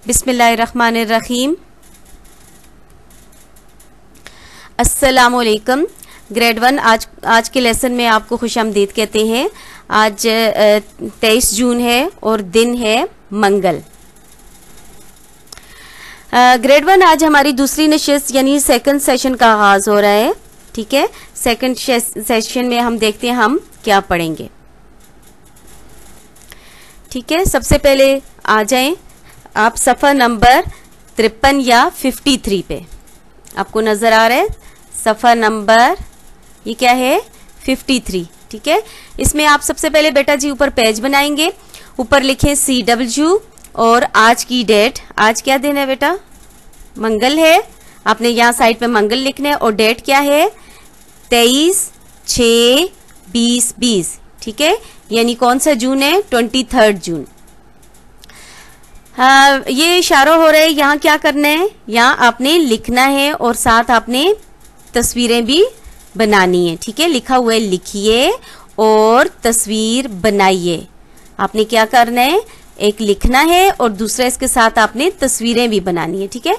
बिस्मिल्लाहिर्रहमानिर्रहीम। अस्सलामुअलैकुम। ग्रेड 1 आज के लेसन में आपको खुशामदीद कहते हैं। आज 23 जून है और दिन है मंगल। ग्रेड 1 आज हमारी दूसरी नशिस्त यानी सेकंड सेशन का आगाज हो रहा है। ठीक है, सेकंड सेशन में हम देखते हैं हम क्या पढ़ेंगे। ठीक है, सबसे पहले आ जाएं आप सफ़ा नंबर 53 या 53 पे। आपको नज़र आ रहा है सफ़ा नंबर, ये क्या है, 53। ठीक है, इसमें आप सबसे पहले बेटा जी ऊपर पेज बनाएंगे, ऊपर लिखें CW और आज की डेट। आज क्या दिन है बेटा, मंगल है। आपने यहाँ साइड पे मंगल लिखना है और डेट क्या है, 23/6/2020। ठीक है, यानी कौन सा जून है, 23 जून। ये इशारा हो रहा है यहाँ क्या करना है, यहाँ आपने लिखना है और साथ आपने तस्वीरें भी बनानी है। ठीक है, लिखा हुआ है लिखिए और तस्वीर बनाइए। आपने क्या करना है, एक लिखना है और दूसरा इसके साथ आपने तस्वीरें भी बनानी है। ठीक है,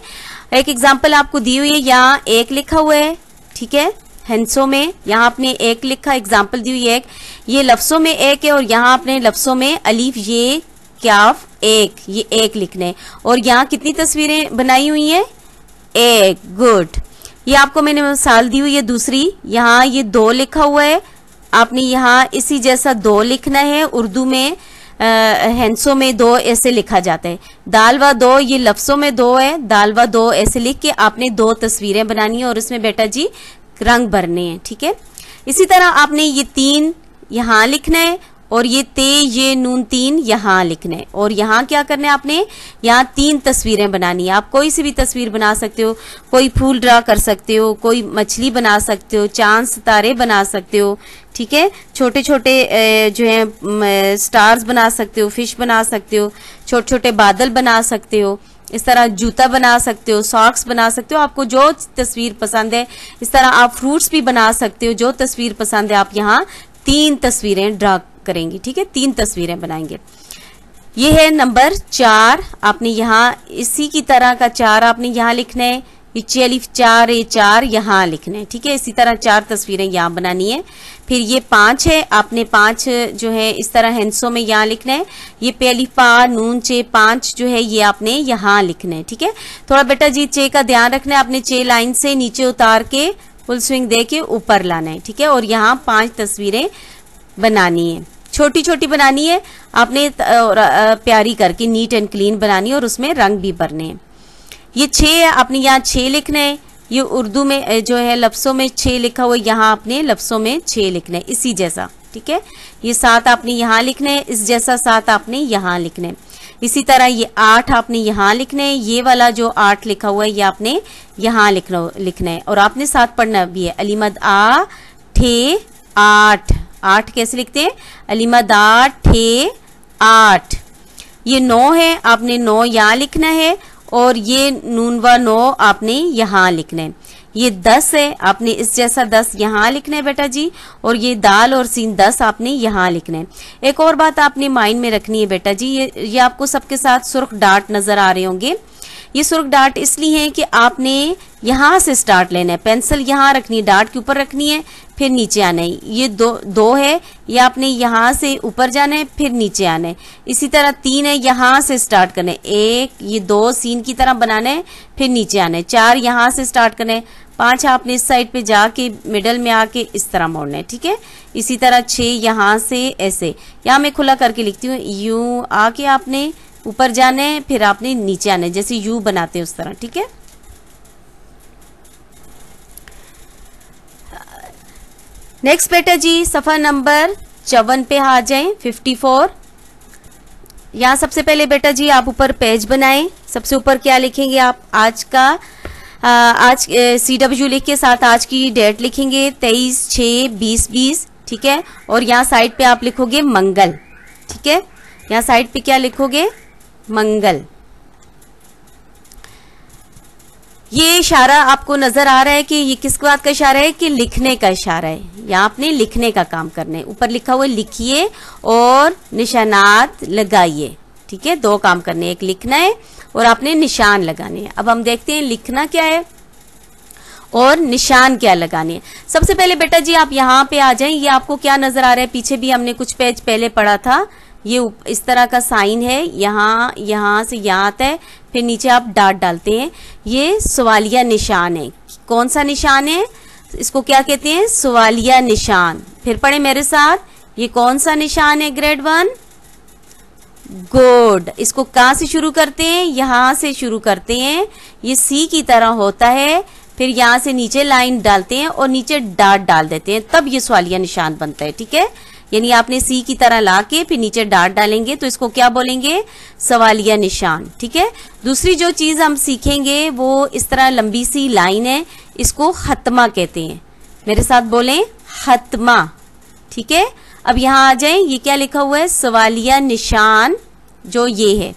एक एग्जांपल आपको दी हुई है, यहाँ एक लिखा हुआ है। ठीक है, हंसों में यहाँ आपने एक लिखा, एग्जाम्पल दी हुई है एक, ये लफ्जों में एक है और यहाँ आपने लफ्जों में अलीफ ये क्याफ एक, ये एक लिखना है। और यहाँ कितनी तस्वीरें बनाई हुई हैं, एक। गुड। ये आपको मैंने मिसाल दी हुई है दूसरी, यहाँ ये 2 लिखा हुआ है, आपने यहाँ इसी जैसा 2 लिखना है। उर्दू में हंसों में 2 ऐसे लिखा जाता है। दाल व 2 ये लफ्जों में 2 है, दाल व 2 ऐसे लिख के आपने 2 तस्वीरें बनानी है और इसमें बेटा जी रंग भरने हैं। ठीक है, इसी तरह आपने ये 3 यहाँ लिखना है और ये नून 3 यहाँ लिखना है। और यहाँ क्या करना है, आपने यहाँ 3 तस्वीरें बनानी है। आप कोई सी भी तस्वीर बना सकते हो, कोई फूल ड्रा कर सकते हो, कोई मछली बना सकते हो, चांद सितारे बना सकते हो। ठीक है, छोटे छोटे जो है स्टार्स बना सकते हो, फिश बना सकते हो, छोटे छोटे बादल बना सकते हो, इस तरह जूता बना सकते हो, सॉक्स बना सकते हो। आपको जो तस्वीर पसंद है, इस तरह आप फ्रूट्स भी बना सकते हो। जो तस्वीर पसंद है आप यहाँ 3 तस्वीरें ड्रा करेंगी। ठीक है, 3 तस्वीरें बनाएंगे। ये है नंबर 4। आपने यहाँ इसी की तरह का 4 आपने यहाँ लिखना है, नीचे अलिफ 4 4 यहाँ लिखना है। ठीक है, इसी तरह 4 तस्वीरें यहाँ बनानी है। फिर ये 5 है, आपने 5 जो है इस तरह हंसों में यहाँ लिखना है। ये पे अलिफ पा नून चे 5 जो है ये आपने यहाँ लिखना है। ठीक है, थोड़ा बेटा जी चे का ध्यान रखना है, आपने चे लाइन से नीचे उतार के फुल स्विंग दे के ऊपर लाना है। ठीक है, और यहाँ 5 तस्वीरें बनानी है, छोटी छोटी बनानी है आपने, प्यारी करके नीट एंड क्लीन बनानी है और उसमें रंग भी भरने हैं। ये 6 है, आपने यहाँ 6 लिखना है। ये उर्दू में जो है लफ्जों में 6 लिखा हुआ है, यहाँ आपने लफ्जों में 6 लिखना है इसी जैसा। ठीक है, ये 7 आपने यहाँ लिखना है, इस जैसा 7 आपने यहाँ लिखना है। इसी तरह ये 8 आपने यहाँ लिखना है, ये वाला जो 8 लिखा हुआ है ये आपने यहाँ लिखना है। और आपने साथ पढ़ना भी है, अलीमद आ ठे 8। 8 कैसे लिखते हैं, अलीमद आ ठे 8। ये 9 है, आपने 9 यहाँ लिखना है और ये नून व 9 आपने यहाँ लिखना है। ये 10 है, आपने इस जैसा 10 यहाँ लिखना है बेटा जी। और ये दाल और सीन 10 आपने यहाँ लिखना है। एक और बात आपने माइंड में रखनी है बेटा जी, ये आपको सबके साथ सुर्ख डार्ट नजर आ रहे होंगे। ये सुर्ख डार्ट इसलिए है कि आपने यहाँ से स्टार्ट लेना है, पेंसिल यहाँ रखनी है, डार्ट के ऊपर रखनी है, फिर नीचे आना है। ये 2 है, ये आपने यहाँ से ऊपर जाना है फिर नीचे आना है। इसी तरह 3 है, यहाँ से स्टार्ट करना है, 1 ये 2 सीन की तरह बनाना है फिर नीचे आना है। 4 यहाँ से स्टार्ट करना है, 5 आपने इस साइड पे जाके मिडल में आके इस तरह मोड़ना है। ठीक है, इसी तरह 6 यहाँ से ऐसे, यहाँ मैं खुला करके लिखती हूँ, यूं आके आपने ऊपर जाना है फिर आपने नीचे आना है, जैसे यू बनाते हैं उस तरह। ठीक है, नेक्स्ट बेटा जी सफा नंबर 54 पे आ जाएं, 54। यहाँ सबसे पहले बेटा जी आप ऊपर पेज बनाएं। सबसे ऊपर क्या लिखेंगे आप, आज CW लिख के साथ आज की डेट लिखेंगे 23/6/2020। ठीक है, और यहाँ साइड पे आप लिखोगे मंगल। ठीक है, यहाँ साइड पे क्या लिखोगे, मंगल। ये इशारा आपको नजर आ रहा है कि ये किस बात का इशारा है, कि लिखने का इशारा है। यहाँ आपने लिखने का काम करना है। ऊपर लिखा हुआ लिखिए और निशानात लगाइए। ठीक है, 2 काम करने हैं, एक लिखना है और आपने निशान लगाने हैं। अब हम देखते हैं लिखना क्या है और निशान क्या लगाने हैं। सबसे पहले बेटा जी आप यहाँ पे आ जाएं। ये आपको क्या नजर आ रहा है, पीछे भी हमने कुछ पेज पहले पढ़ा था। ये इस तरह का साइन है, यहाँ से यहाँ आता है, फिर नीचे आप डॉट डालते हैं। ये सवालिया निशान है। कौन सा निशान है, इसको क्या कहते हैं, सवालिया निशान। फिर पढ़े मेरे साथ, ये कौन सा निशान है ग्रेड 1, गुड। इसको कहाँ से शुरू करते हैं, यहाँ से शुरू करते हैं। ये सी की तरह होता है, फिर यहाँ से नीचे लाइन डालते हैं और नीचे डॉट डाल देते हैं, तब ये सवालिया निशान बनता है। ठीक है, यानी आपने सी की तरह लाके फिर नीचे डॉट डालेंगे तो इसको क्या बोलेंगे, सवालिया निशान। ठीक है, दूसरी जो चीज हम सीखेंगे वो इस तरह लंबी सी लाइन है, इसको खत्मा कहते हैं। मेरे साथ बोलें, खत्मा। ठीक है, अब यहाँ आ जाएं, ये क्या लिखा हुआ है, सवालिया निशान जो ये है।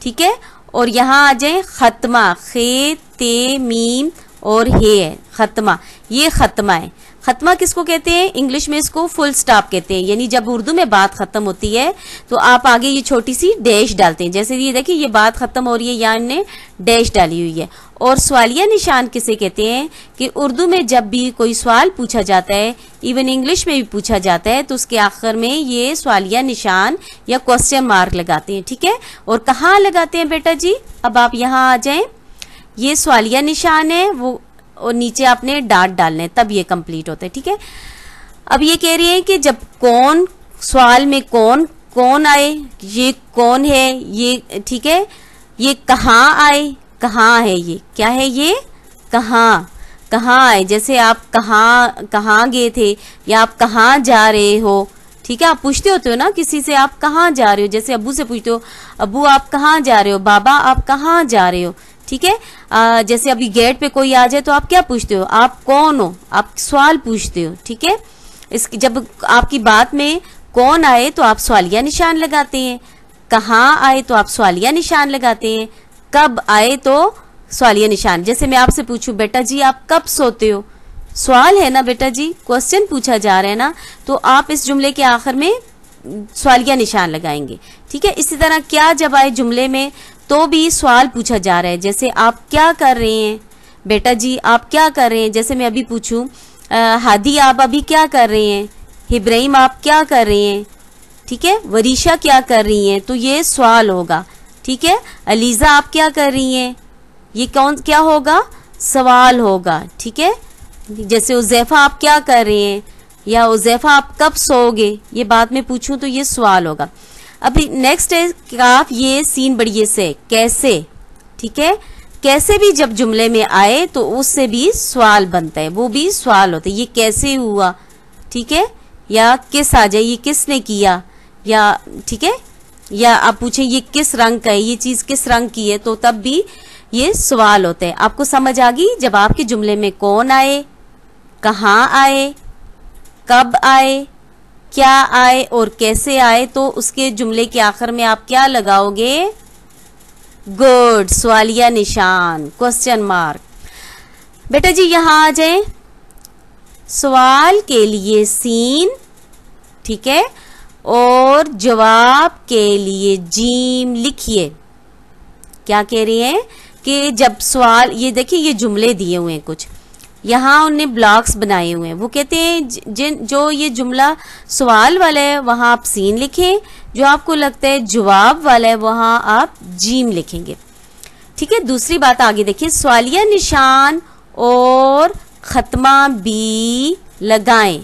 ठीक है, और यहाँ आ जाएं खत्मा, खे ते मीम और हे है, खत्मा। ये खत्मा है। खत्मा किसको कहते हैं, इंग्लिश में इसको फुल स्टॉप कहते हैं। यानी जब उर्दू में बात खत्म होती है तो आप आगे ये छोटी सी डैश डालते हैं। जैसे ये देखिए, ये बात खत्म हो रही है, यहाँ हमने डैश डाली हुई है। और सवालिया निशान किसे कहते हैं कि उर्दू में जब भी कोई सवाल पूछा जाता है, इवन इंग्लिश में भी पूछा जाता है, तो उसके आखिर में ये सवालिया निशान या क्वेश्चन मार्क लगाते हैं। ठीक है, और कहाँ लगाते हैं बेटा जी, अब आप यहाँ आ जाएं। ये सवालिया निशान है वो, और नीचे आपने डॉट डालने हैं, तब ये कंप्लीट होता है। ठीक है, अब ये कह रही है कि जब कौन, सवाल में कौन कौन आए, ये कौन है ये, ठीक है, ये कहाँ आए, कहाँ है, ये क्या है, ये कहाँ कहाँ आए। जैसे आप कहाँ गए थे या आप कहाँ जा रहे हो। ठीक है, आप पूछते होते हो ना किसी से, आप कहाँ जा रहे हो। जैसे अब्बू से पूछते हो, अब्बू आप कहाँ जा रहे हो, बाबा आप कहाँ जा रहे हो। ठीक है, जैसे अभी गेट पे कोई आ जाए तो आप क्या पूछते हो, आप कौन हो, आप सवाल पूछते हो। ठीक है, जब आपकी बात में कौन आए तो आप सवालिया निशान लगाते हैं, कहाँ आए तो आप सवालिया निशान लगाते हैं, कब आए तो सवालिया निशान। जैसे मैं आपसे पूछूं, बेटा जी आप कब सोते हो, सवाल है ना बेटा जी, क्वेश्चन पूछा जा रहा है ना, तो आप इस जुमले के आखिर में सवालिया निशान लगाएंगे। ठीक है, इसी तरह क्या जब आए जुमले में तो भी सवाल पूछा जा रहा है। जैसे आप क्या कर रहे हैं, बेटा जी आप क्या कर रहे हैं। जैसे मैं अभी पूछूं, हादी आप अभी क्या कर रहे हैं, इब्राहिम आप क्या कर रहे हैं। ठीक है, वरीशा क्या कर रही हैं, तो ये सवाल होगा। ठीक है, अलीजा आप क्या कर रही हैं, ये कौन क्या होगा, सवाल होगा। ठीक है, जैसे उज़ैफा आप क्या कर रहे हैं या उज़ैफा आप कब सोओगे, ये बात में पूछूं तो ये सवाल होगा। अभी नेक्स्ट है काफ, ये सीन बढ़िए से कैसे। ठीक है, कैसे भी जब जुमले में आए तो उससे भी सवाल बनता है, वो भी सवाल होता है। ये कैसे हुआ, ठीक है, या किस आ जाए, ये किसने किया, या ठीक है, या आप पूछें ये किस रंग का है, ये चीज किस रंग की है, तो तब भी ये सवाल होता है। आपको समझ आ गई, जब आपके जुमले में कौन आए, कहाँ आए, कब आए, क्या आए और कैसे आए, तो उसके जुमले के आखिर में आप क्या लगाओगे, गुड, सवालिया निशान, क्वेश्चन मार्क। बेटा जी यहां आ जाए, सवाल के लिए सीन, ठीक है, और जवाब के लिए जीम लिखिए। क्या कह रही है कि जब सवाल, ये देखिए ये जुमले दिए हुए हैं कुछ, यहाँ उनने ब्लॉक्स बनाए हुए हैं। वो कहते हैं जो ये जुमला सवाल वाला है वहाँ आप सीन लिखें, जो आपको लगता है जवाब वाला है वहाँ आप जीम लिखेंगे। ठीक है, दूसरी बात आगे देखिए, सवालिया निशान और खत्मा भी लगाएं।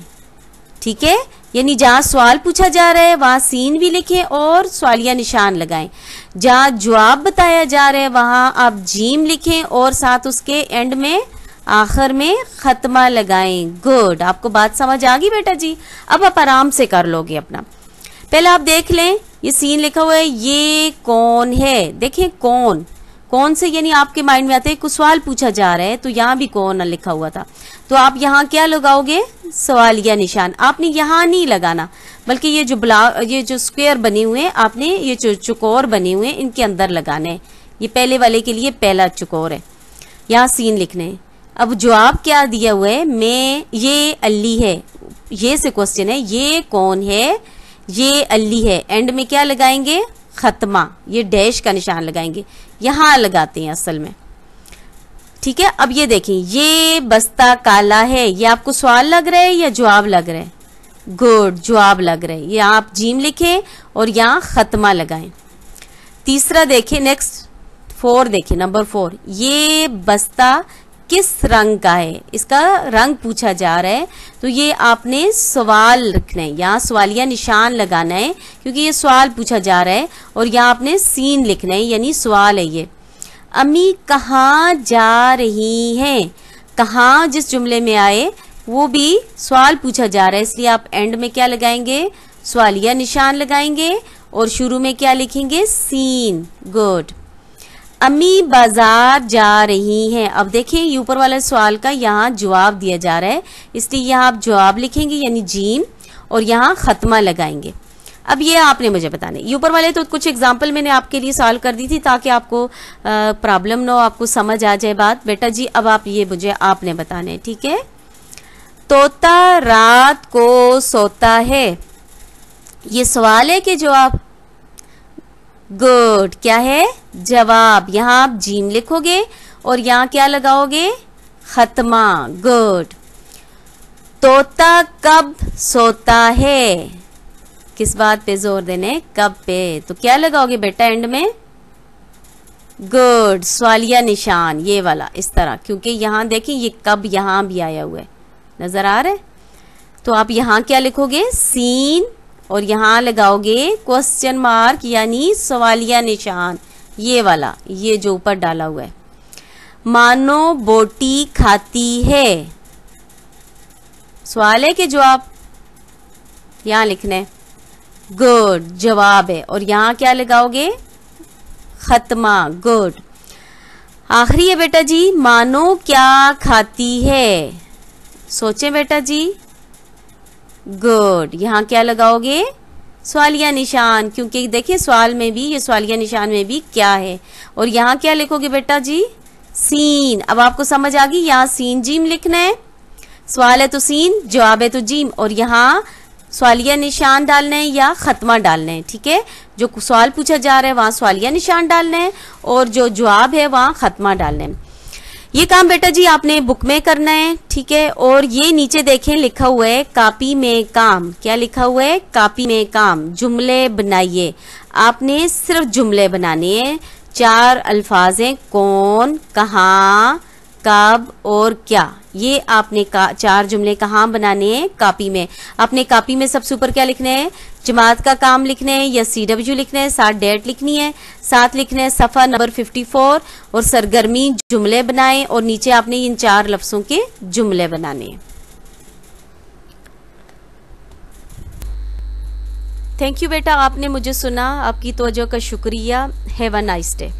ठीक है, यानी जहाँ सवाल पूछा जा रहा है वहाँ सीन भी लिखें और सवालिया निशान लगाएं। जहाँ जवाब बताया जा रहा है वहाँ आप जीम लिखें और साथ उसके एंड में, आखिर में खत्मा लगाएं। गुड, आपको बात समझ आ गई बेटा जी। अब आप आराम से कर लोगे अपना। पहले आप देख लें, ये सीन लिखा हुआ है, ये कौन है। देखें कौन, कौन से यानी आपके माइंड में आते हैं कुछ सवाल पूछा जा रहा है, तो यहाँ भी कौन लिखा हुआ था, तो आप यहाँ क्या लगाओगे, सवालिया निशान। आपने यहाँ नहीं लगाना, बल्कि ये जो स्क्वायर बने हुए हैं, आपने ये जो चुकोर बने हुए हैं इनके अंदर लगाने हैं। ये पहले वाले के लिए पहला चुकोर है, यहाँ सीन लिखने हैं। अब जवाब क्या दिया हुआ है, मैं, ये अली है, ये से क्वेश्चन है, ये कौन है, ये अली है। एंड में क्या लगाएंगे, खत्मा, ये डैश का निशान लगाएंगे, यहां लगाते हैं असल में। ठीक है, अब ये देखें, ये बस्ता काला है, ये आपको सवाल लग रहा है या जवाब लग रहा है? गुड, जवाब लग रहा है। ये आप जीम लिखें और यहाँ खत्मा लगाएं। तीसरा देखें, नेक्स्ट 4 देखें, नंबर 4, ये बस्ता किस रंग का है? इसका रंग पूछा जा रहा है, तो ये आपने सवाल लिखना है, यहाँ सवालिया निशान लगाना है क्योंकि ये सवाल पूछा जा रहा है, और यहाँ आपने सीन लिखना है, यानी सवाल है ये। अम्मी कहाँ जा रही हैं? कहाँ जिस जुमले में आए वो भी सवाल पूछा जा रहा है, इसलिए आप एंड में क्या लगाएंगे? सवालिया निशान लगाएंगे और शुरू में क्या लिखेंगे? सीन। गुड। अम्मी बाजार जा रही हैं। अब देखिए, ये ऊपर वाले सवाल का यहाँ जवाब दिया जा रहा है, इसलिए यहाँ आप जवाब लिखेंगे यानी जीम, और यहाँ खत्मा लगाएंगे। अब ये आपने मुझे बताना है। ये ऊपर वाले तो कुछ एग्जाम्पल मैंने आपके लिए सॉल्व कर दी थी ताकि आपको प्रॉब्लम ना हो, आपको समझ आ जाए बात। बेटा जी अब आप ये मुझे आपने बताना है, ठीक है? तोता रात को सोता है, ये सवाल है कि जवाब? गुड, क्या है? जवाब। यहाँ आप जीम लिखोगे और यहाँ क्या लगाओगे? खत्मा। गुड। तोता कब सोता है? किस बात पे जोर देने? कब पे। तो क्या लगाओगे बेटा एंड में? गुड, सवालिया निशान, ये वाला इस तरह, क्योंकि यहाँ देखिए ये कब यहाँ भी आया हुआ है, नजर आ रहा है? तो आप यहाँ क्या लिखोगे? सीन, और यहाँ लगाओगे क्वेश्चन मार्क यानी सवालिया निशान, ये वाला, ये जो ऊपर डाला हुआ है। मानो बोटी खाती है, सवाल है कि जवाब? यहाँ लिखना है। गुड, जवाब है, और यहाँ क्या लगाओगे? खत्मा। गुड। आखिरी है बेटा जी, मानो क्या खाती है? सोचें बेटा जी। गुड, यहाँ क्या लगाओगे? सवालिया निशान, क्योंकि देखिए सवाल में भी, ये सवालिया निशान में भी क्या है, और यहाँ क्या लिखोगे बेटा जी? सीन। अब आपको समझ आ गई, यहाँ सीन जीम लिखना है, सवाल है तो सीन, जवाब है तो जीम, और यहाँ सवालिया निशान डालना है या खत्मा डालना है। ठीक है, जो सवाल पूछा जा रहा है वहाँ सवालिया निशान डालना है, और जो जवाब है वहाँ खत्मा डालना है। ये काम बेटा जी आपने बुक में करना है, ठीक है? और ये नीचे देखें लिखा हुआ है कॉपी में काम। क्या लिखा हुआ है? कॉपी में काम। जुमले बनाइए, आपने सिर्फ जुमले बनाने हैं। 4 अल्फाज हैं, कौन, कहाँ, कब और क्या। ये आपने 4 जुमले कहाँ बनाने हैं? कॉपी में। अपने कॉपी में सबसे ऊपर क्या लिखना है? जमात का काम लिखना है या CW लिखना है, साथ डेट लिखनी है, साथ लिखना है सफ़ा नंबर 54, और सरगर्मी जुमले बनाएं, और नीचे आपने इन 4 लफ्जों के जुमले बनाने हैं। थैंक यू बेटा, आपने मुझे सुना, आपकी तवज्जो का शुक्रिया। Have a nice day.